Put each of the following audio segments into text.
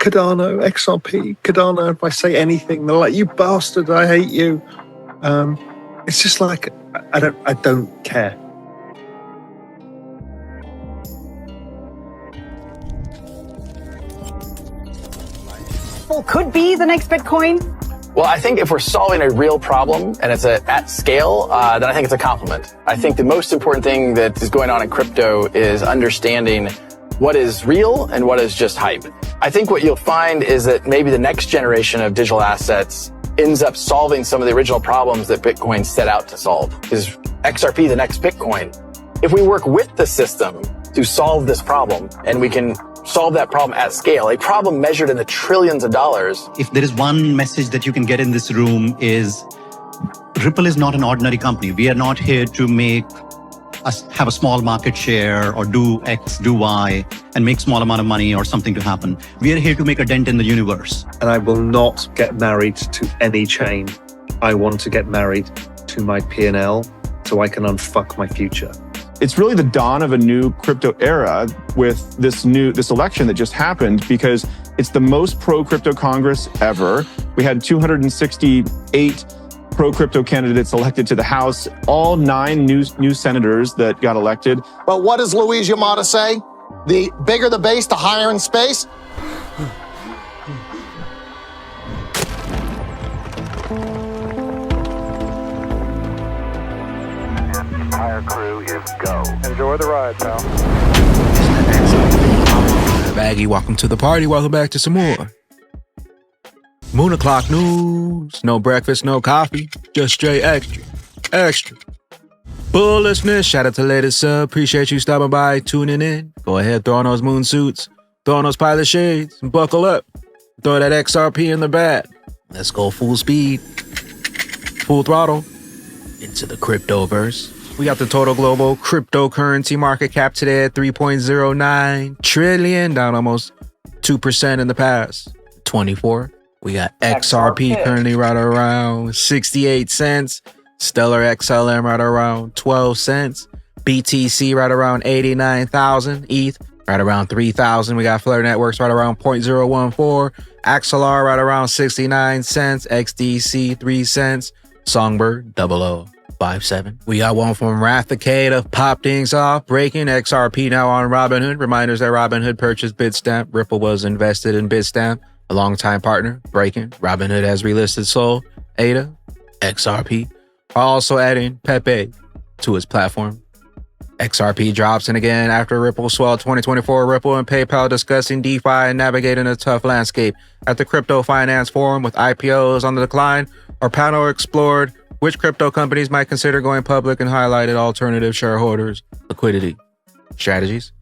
Cardano, XRP, Cardano, if I say anything, they're like, you bastard, I hate you. It's just like, I don't care. Could be the next Bitcoin? Well, I think if we're solving a real problem and it's at scale, then I think it's a compliment. I think the most important thing that is going on in crypto is understanding what is real and what is just hype. I think what you'll find is that maybe the next generation of digital assets ends up solving some of the original problems that Bitcoin set out to solve. Is XRP the next Bitcoin? If we work with the system to solve this problem, and we can solve that problem at scale, a problem measured in the trillions of dollars. If there is one message that you can get in this room is Ripple is not an ordinary company. We are not here to make us have a small market share or do X, do Y, and make small amount of money or something to happen. We are here to make a dent in the universe. And I will not get married to any chain. I want to get married to my P&L so I can unfuck my future. It's really the dawn of a new crypto era with this election that just happened, because it's the most pro-crypto Congress ever. We had 268 pro-crypto candidates elected to the House, all 9 new senators that got elected. But what does Louise Yamada say? The bigger the base, the higher in space? Entire crew is go. Enjoy the ride, pal. Baggy, welcome to the party. Welcome back to some more Moon O'Clock News. No breakfast, no coffee, just straight extra. Bullishness. Shout out to latest sub. Appreciate you stopping by, tuning in. Go ahead, throw on those moon suits, throw on those pilot shades, and buckle up. Throw that XRP in the bag. Let's go full speed, full throttle into the cryptoverse. We got the total global cryptocurrency market cap today at 3.09 trillion, down almost 2% in the past 24. We got XRP currently right around 68 cents. Stellar XLM right around 12 cents. BTC right around 89,000. ETH right around 3,000. We got Flare Networks right around 0.014. XLR right around 69 cents. XDC 3 cents. Songbird 0057. We got one from Rathacade to pop things off. Breaking XRP now on Robinhood. Reminders that Robinhood purchased Bitstamp. Ripple was invested in Bitstamp. A longtime partner. Breaking. Robinhood has relisted Sol, ADA, XRP. Also adding Pepe to its platform. XRP drops, and again after Ripple swell 2024, Ripple and PayPal discussing DeFi and navigating a tough landscape. At the Crypto Finance Forum with IPOs on the decline, our panel explored which crypto companies might consider going public and highlighted alternative shareholders, liquidity, strategies,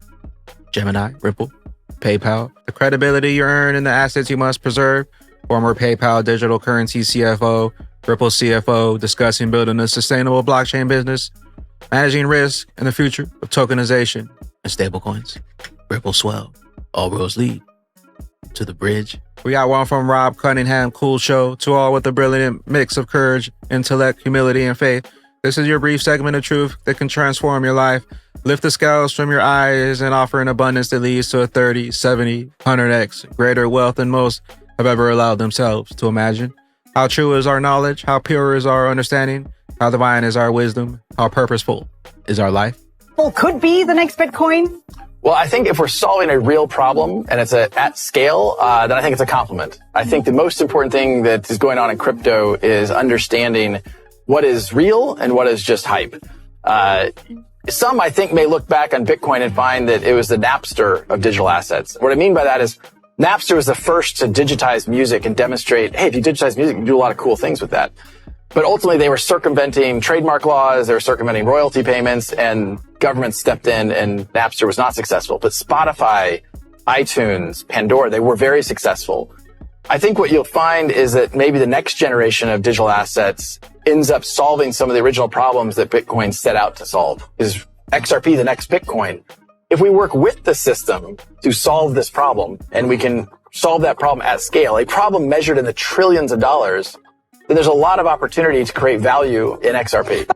Gemini, Ripple, PayPal, the credibility you earn and the assets you must preserve. Former PayPal digital currency CFO, Ripple CFO, discussing building a sustainable blockchain business, managing risk, and the future of tokenization and stablecoins. Ripple swell. All roads lead to the bridge. We got one from Rob Cunningham, cool show, to all with a brilliant mix of courage, intellect, humility, and faith. This is your brief segment of truth that can transform your life, lift the scales from your eyes, and offer an abundance that leads to a 30, 70, 100x greater wealth than most have ever allowed themselves to imagine. How true is our knowledge? How pure is our understanding? How divine is our wisdom? How purposeful is our life? Well, could be the next Bitcoin. Well, I think if we're solving a real problem and it's at scale, then I think it's a compliment. I think the most important thing that is going on in crypto is understanding what is real and what is just hype. Some, I think, may look back on Bitcoin and find that it was the Napster of digital assets. What I mean by that is Napster was the first to digitize music and demonstrate, hey, if you digitize music, you can do a lot of cool things with that. But ultimately, they were circumventing trademark laws, they were circumventing royalty payments, and government stepped in, and Napster was not successful. But Spotify, iTunes, Pandora, they were very successful. I think what you'll find is that maybe the next generation of digital assets ends up solving some of the original problems that Bitcoin set out to solve. Is XRP the next Bitcoin? If we work with the system to solve this problem, and we can solve that problem at scale, a problem measured in the trillions of dollars, then there's a lot of opportunity to create value in XRP.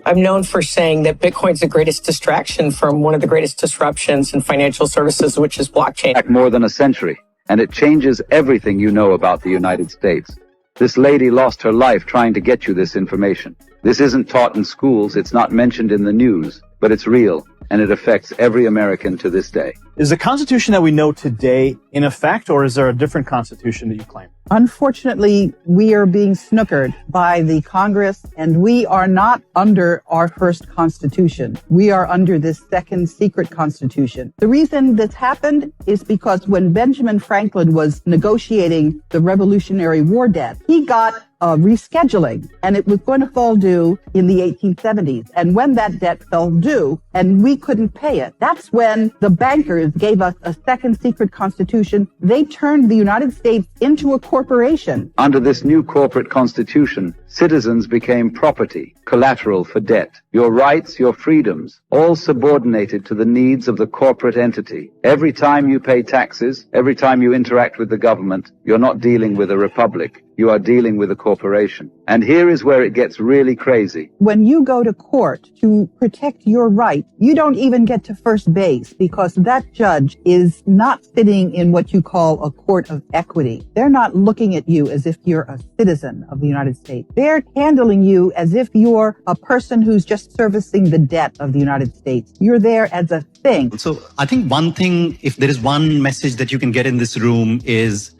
I'm known for saying that Bitcoin's the greatest distraction from one of the greatest disruptions in financial services, which is blockchain. More than a century. and it changes everything you know about the United States. This lady lost her life trying to get you this information. This isn't taught in schools, it's not mentioned in the news, but it's real, and it affects every American to this day. Is the Constitution that we know today in effect, or is there a different Constitution that you claim? Unfortunately, we are being snookered by the Congress, and we are not under our first Constitution. We are under this second secret Constitution. The reason this happened is because when Benjamin Franklin was negotiating the Revolutionary War debt, he got rescheduling, and it was going to fall due in the 1870s. And when that debt fell due and we couldn't pay it, that's when the bankers gave us a second secret constitution. They turned the United States into a corporation. Under this new corporate constitution, citizens became property, collateral for debt. Your rights, your freedoms, all subordinated to the needs of the corporate entity. Every time you pay taxes, every time you interact with the government, you're not dealing with a republic. You are dealing with a corporation. And here is where it gets really crazy. When you go to court to protect your right, you don't even get to first base because that judge is not sitting in what you call a court of equity. They're not looking at you as if you're a citizen of the United States. They're handling you as if you're a person who's just servicing the debt of the United States. You're there as a thing. So I think one thing, if there is one message that you can get in this room, is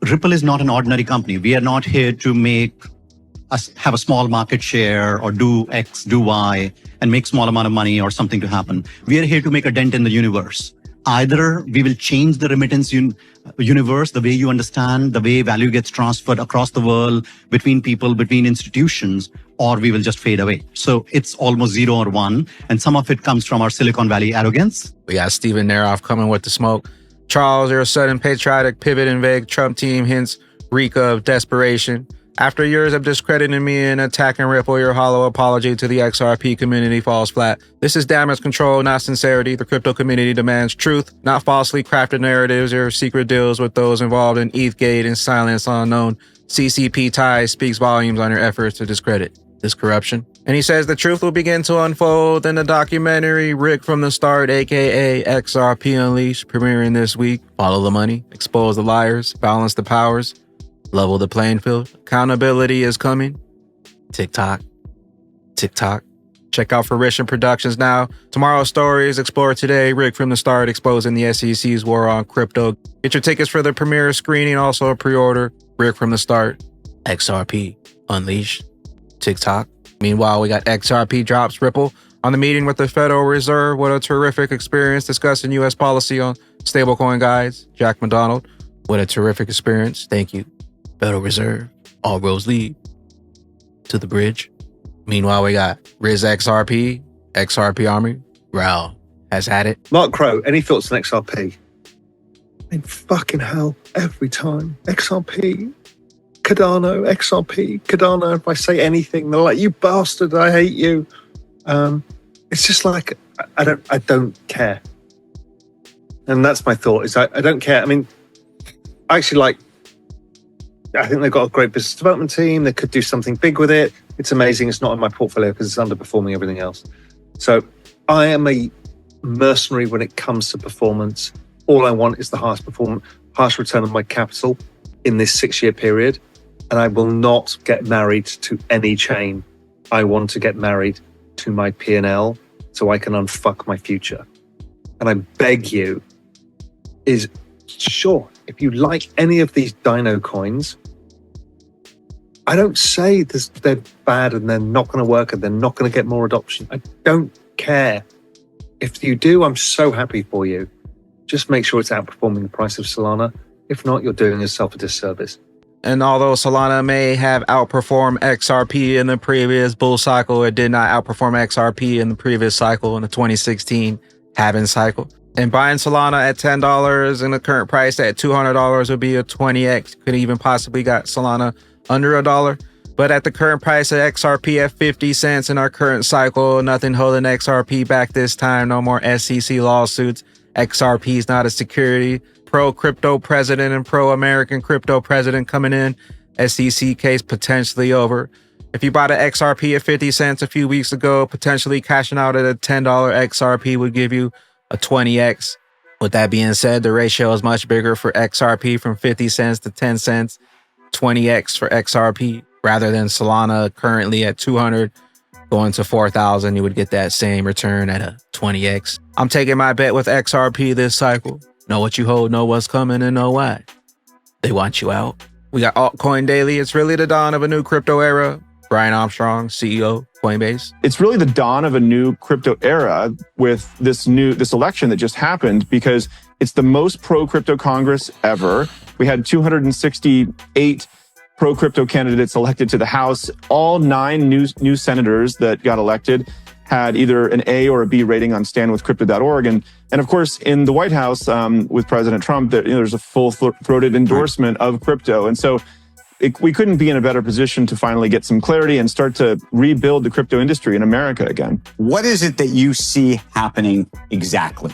Ripple is not an ordinary company. We are not here to make us have a small market share or do X, do Y, and make small amount of money or something to happen. We are here to make a dent in the universe. Either we will change the remittance universe, the way you understand, the way value gets transferred across the world, between people, between institutions, or we will just fade away. So it's almost 0 or 1. And some of it comes from our Silicon Valley arrogance. We got Stephen Neroff coming with the smoke. Charles, your sudden patriotic pivot and vague Trump team hints reek of desperation. After years of discrediting me and attacking Ripple, your hollow apology to the XRP community falls flat. This is damage control, not sincerity. The crypto community demands truth, not falsely crafted narratives or secret deals with those involved in ETHgate and silence on unknown CCP ties speaks volumes on your efforts to discredit this corruption. And he says the truth will begin to unfold in the documentary Rick from the Start, aka XRP Unleashed, premiering this week. Follow the money, expose the liars, balance the powers, level the playing field. Accountability is coming. TikTok. Check out Fruition Productions now. Tomorrow's stories explore today. Rick from the Start exposing the SEC's war on crypto. Get your tickets for the premiere screening, also a pre-order. Rick from the Start. XRP Unleashed. TikTok. Meanwhile, we got XRP drops Ripple on the meeting with the Federal Reserve. What a terrific experience discussing U.S. policy on stablecoin guides. Jack McDonald. What a terrific experience. Thank you. Federal Reserve. All roads lead to the bridge. Meanwhile, we got Riz XRP, XRP Army. Raul has had it. Mark Crow, any thoughts on XRP? I mean, fucking hell, every time. XRP, Cardano, XRP, Cardano. If I say anything, they're like, you bastard, I hate you. It's just like, I don't care. And that's my thought, is I don't care. I mean, I actually I think they've got a great business development team. They could do something big with it. It's amazing. It's not in my portfolio because it's underperforming everything else. So I am a mercenary when it comes to performance. All I want is the highest return on my capital in this 6-year period. And I will not get married to any chain. I want to get married to my P&L so I can unfuck my future. And I beg you, sure, if you like any of these dino coins, I don't say they're bad and they're not going to work and they're not going to get more adoption. I don't care. If you do, I'm so happy for you. Just make sure it's outperforming the price of Solana. If not, you're doing yourself a disservice. And although Solana may have outperformed XRP in the previous bull cycle, it did not outperform XRP in the previous cycle, in the 2016 halving cycle. And buying Solana at $10 and the current price at $200 would be a 20x. Could even possibly got Solana under $1. But at the current price of XRP at 50 cents in our current cycle, nothing holding XRP back this time. No more SEC lawsuits. XRP is not a security. Pro-crypto president and pro-American crypto president coming in. SEC case potentially over. If you bought an XRP at 50 cents a few weeks ago, potentially cashing out at a $10 XRP would give you a 20x With that being said, the ratio is much bigger for XRP from 50 cents to 10 cents, 20x for XRP, rather than Solana currently at 200 going to 4,000. You would get that same return at a 20x. I'm taking my bet with XRP this cycle. Know what you hold, know what's coming, and know why. They want you out. We got Altcoin Daily. It's really the dawn of a new crypto era. Brian Armstrong, CEO, Coinbase. It's really the dawn of a new crypto era with this election that just happened, because it's the most pro-crypto Congress ever. We had 268 pro-crypto candidates elected to the House. All 9 new senators that got elected had either an A or a B rating on standwithcrypto.org. And of course, in the White House with President Trump, there's a full-throated endorsement of crypto. And so we couldn't be in a better position to finally get some clarity and start to rebuild the crypto industry in America again. What is it that you see happening exactly?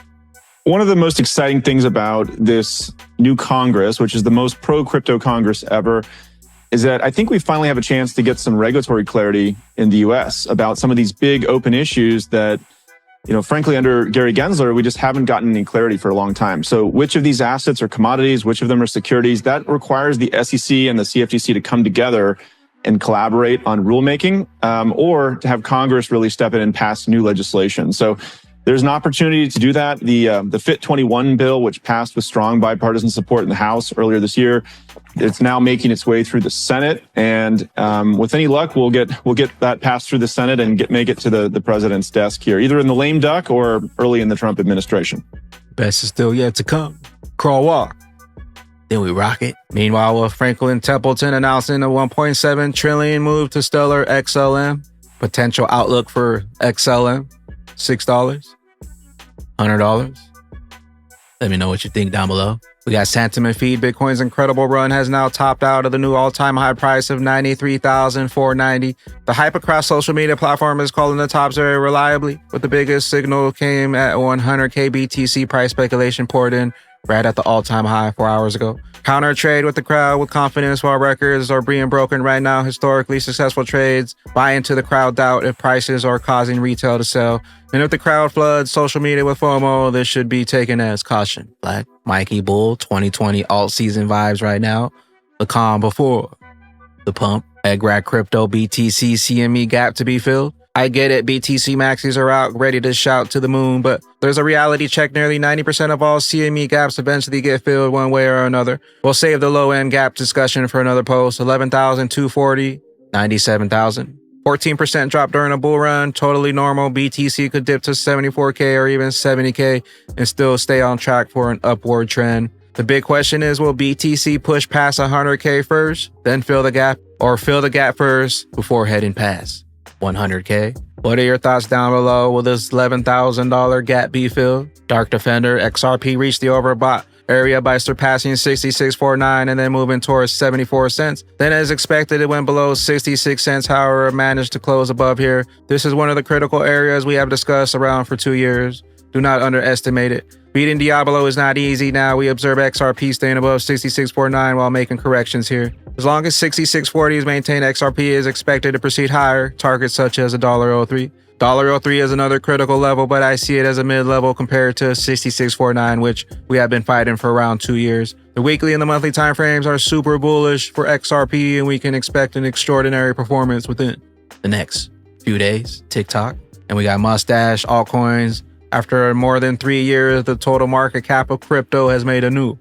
One of the most exciting things about this new Congress, which is the most pro-crypto Congress ever, is that I think we finally have a chance to get some regulatory clarity in the US about some of these big open issues that, frankly, under Gary Gensler, we just haven't gotten any clarity for a long time. So which of these assets are commodities, which of them are securities? That requires the SEC and the CFTC to come together and collaborate on rulemaking, or to have Congress really step in and pass new legislation. So there's an opportunity to do that. The FIT 21 bill, which passed with strong bipartisan support in the House earlier this year, it's now making its way through the Senate. And with any luck, we'll get that passed through the Senate and make it to the president's desk here, either in the lame duck or early in the Trump administration. Best is still yet to come. Crawl, walk. Then we rock it. Meanwhile, with Franklin Templeton announcing a $1.7 trillion move to Stellar XLM, potential outlook for XLM, $6, $100. Let me know what you think down below. We got Sentiment Feed. Bitcoin's incredible run has now topped out of the new all-time high price of $93,490. The hype across social media platform is calling the tops very reliably, but the biggest signal came at 100K BTC price speculation poured in right at the all-time high 4 hours ago. Counter trade with the crowd with confidence while records are being broken right now. Historically successful trades buy into the crowd doubt if prices are causing retail to sell. And if the crowd floods social media with FOMO, this should be taken as caution. Black Mikey Bull 2020 alt season vibes right now. The calm before the pump. XRP crypto BTC CME gap to be filled. I get it, BTC maxis are out ready to shout to the moon, but there's a reality check. Nearly 90% of all CME gaps eventually get filled one way or another. We'll save the low-end gap discussion for another post. 11,240, 97,000. 14% drop during a bull run, totally normal. BTC could dip to 74K or even 70K and still stay on track for an upward trend. The big question is, will BTC push past 100K first, then fill the gap, or fill the gap first before heading past 100K? What are your thoughts down below? Will this $11,000 gap be filled? Dark Defender, XRP reached the overbought area by surpassing 66.49 and then moving towards 74 cents. Then as expected, it went below 66 cents, however, managed to close above here. This is one of the critical areas we have discussed around for 2 years. Do not underestimate it. Beating Diablo is not easy. Now we observe XRP staying above 66.49 while making corrections here. As long as 66.40 is maintained, XRP is expected to proceed higher, targets such as $1.03. $1.03 is another critical level, but I see it as a mid-level compared to 66.49, which we have been fighting for around 2 years. The weekly and the monthly timeframes are super bullish for XRP, and we can expect an extraordinary performance within the next few days. TikTok. And we got Mustache, altcoins. After more than 3 years, the total market cap of crypto has made a new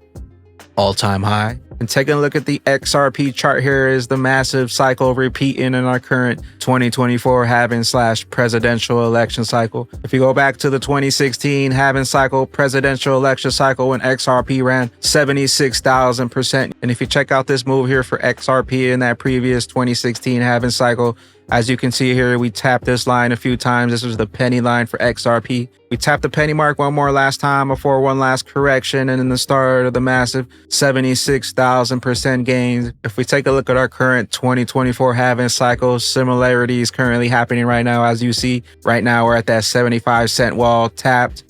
all-time high. And taking a look at the XRP chart here is the massive cycle repeating in our current 2024 halving/presidential election cycle. If you go back to the 2016 halving cycle, presidential election cycle, when XRP ran 76,000%. And if you check out this move here for XRP in that previous 2016 halving cycle, as you can see here, we tapped this line a few times. This was the penny line for XRP. We tapped the penny mark one more last time before one last correction, and in the start of the massive 76,000% gains. If we take a look at our current 2024 halving cycle, similarities currently happening right now. As you see, right now we're at that 75-cent wall, tapped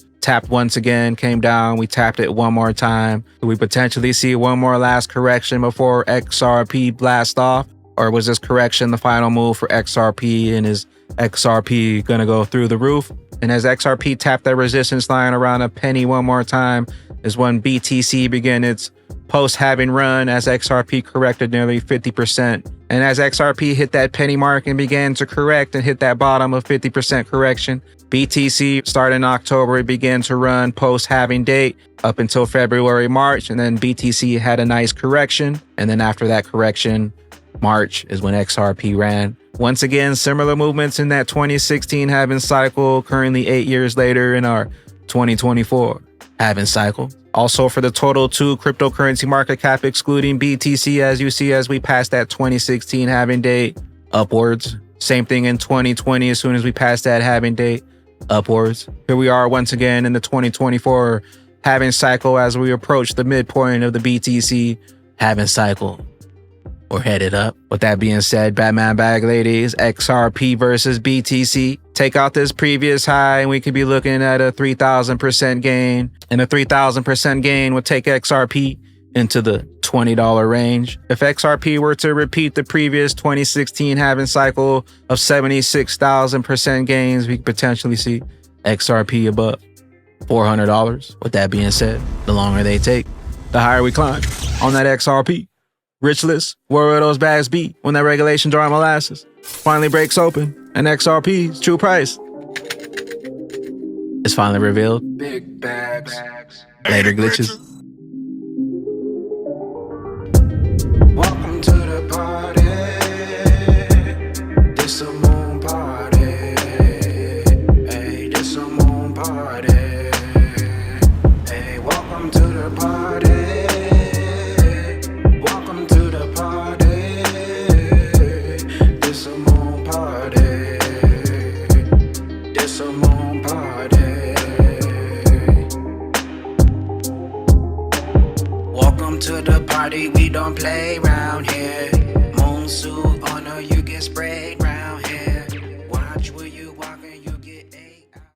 once again, came down, we tapped it one more time. Do we potentially see one more last correction before XRP blast off? Or was this correction the final move for XRP, and is XRP gonna go through the roof? And as XRP tapped that resistance line around a penny one more time, is when BTC began its post-halving run as XRP corrected nearly 50%. And as XRP hit that penny mark and began to correct and hit that bottom of 50% correction, BTC started in October. It began to run post-halving date up until February, March, and then BTC had a nice correction. And then after that correction, March is when XRP ran. Once again, similar movements in that 2016 halving cycle, currently 8 years later in our 2024 halving cycle. Also for the total 2 cryptocurrency market cap, excluding BTC, as you see, as we pass that 2016 halving date, upwards. Same thing in 2020, as soon as we pass that halving date, upwards. Here we are once again in the 2024 halving cycle as we approach the midpoint of the BTC halving cycle. We're headed up. With that being said, Batman Bag Ladies, XRP versus BTC. Take out this previous high and we could be looking at a 3,000% gain. And a 3,000% gain would take XRP into the $20 range. If XRP were to repeat the previous 2016 halving cycle of 76,000% gains, we could potentially see XRP above $400. With that being said, the longer they take, the higher we climb on that XRP. Rich list, where will those bags be when that regulation dry molasses finally breaks open and XRP's true price is finally revealed? Big bags. Later glitches. Welcome to the party. This a moon party. Hey, this a moon party. Hey, welcome to the party. To the party, we don't play round here. Moon suit on her, you get sprayed round here.